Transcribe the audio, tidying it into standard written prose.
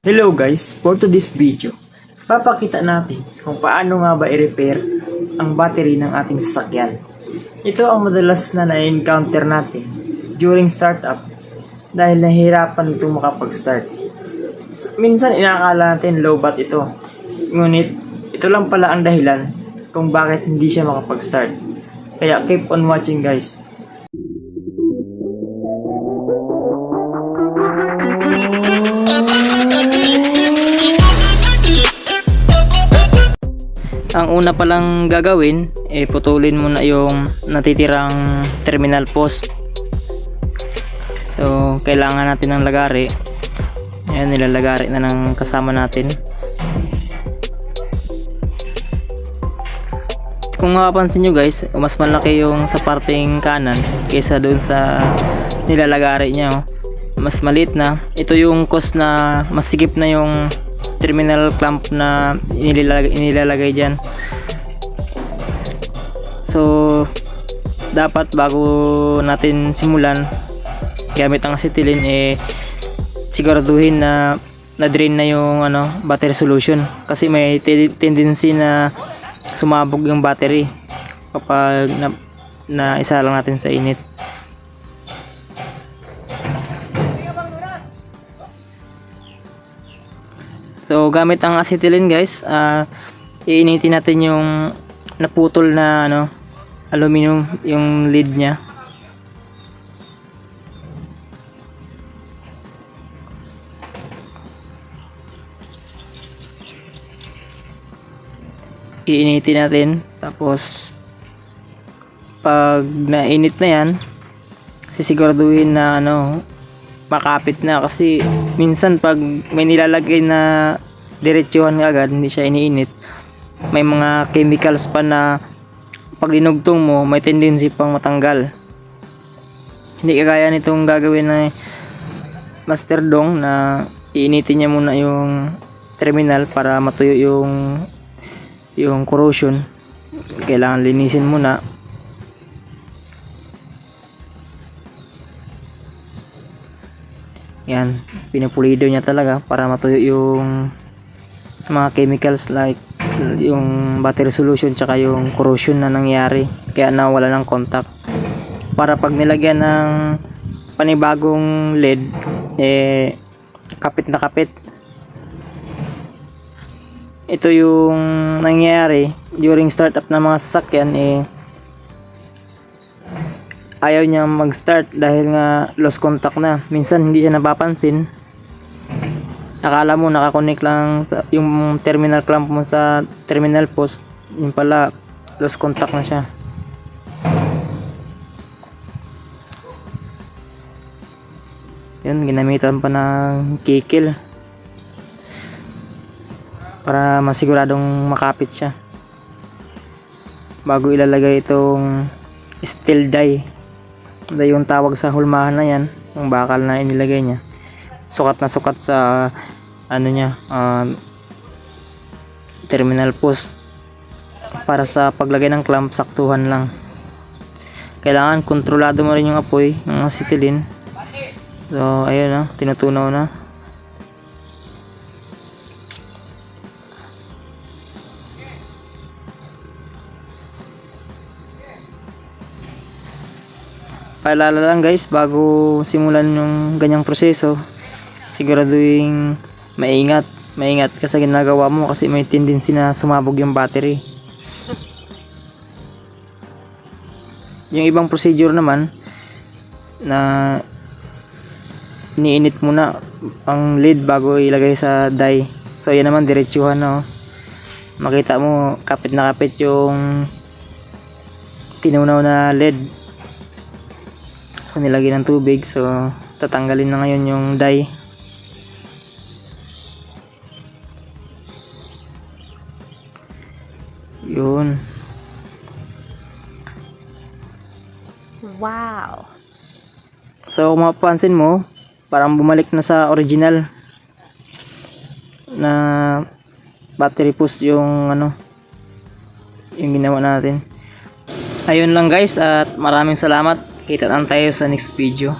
Hello guys, for today's video, papakita natin kung paano nga ba i-repair ang battery ng ating sasakyan. Ito ang madalas na na-encounter natin during startup dahil nahihirapan itong makapag-start. Minsan inakala natin low bat ito, ngunit ito lang pala ang dahilan kung bakit hindi siya makapag-start. Kaya keep on watching guys. Ang una palang gagawin, putulin muna yung natitirang terminal post. So, kailangan natin ng lagari. Ayan, nilalagari na ng kasama natin. Kung makapansin nyo guys, mas malaki yung sa parteng kanan kaysa dun sa nilalagari nya. Mas maliit na. Ito yung cause na masikip na yung terminal clamp na inilalagay dyan. So dapat bago natin simulan gamit ang acetylene, siguraduhin na na-drain na yung battery solution, kasi may tendency na sumabog yung battery kapag na isa lang natin sa init. So gamit ang acetylene guys, iinitin natin yung naputol na aluminum, yung lid nya. Iinitin natin, tapos pag nainit na yan, sisiguraduhin na makapit na, kasi minsan pag may nilalagay na diretsuhan agad, hindi siya iniinit, may mga chemicals pa na pag dinugtong mo may tendency pang matanggal. Hindi kagaya nitong gagawin na Master Dong na iinitin niya muna yung terminal para matuyo yung corrosion. Kailangan linisin muna. Yan, pinupulido niya talaga para matuyo yung mga chemicals like yung battery solution tsaka yung corrosion na nangyari, kaya nawala ng contact. Para pag nilagyan ng panibagong LED, kapit na kapit. Ito yung nangyayari during startup ng mga sasakyan, ayaw niya mag-start dahil nga lost contact na. Minsan hindi siya napapansin, akala mo nakakonect lang yung terminal clamp mo sa terminal post, yung pala lost contact na siya. Yun, ginamitan pa ng kikil para masiguradong makapit siya bago ilalagay itong steel die. Yung tawag sa hulmahan na yan, yung bakal na inilagay niya, sukat na sukat sa terminal post, para sa paglagay ng clamp saktuhan lang. Kailangan kontrolado mo rin yung apoy ng acetylene. So ayun tinutunaw na. Paalala lang guys, bago simulan yung ganyang proseso, siguraduhin maingat ka sa ginagawa mo, kasi may tendency na sumabog yung battery. Yung ibang procedure naman na iniinit muna ang lid bago ilagay sa die. So yan naman diretsuhan na. Makita mo kapit na kapit yung tinunaw na led. So nilagyan ng tubig, so tatanggalin na ngayon yung die. Yun. Wow. So kung mapapansin mo, parang bumalik na sa original na battery post yung yung ginawa natin. Ayun lang guys, at maraming salamat. Kita lang tayo sa next video.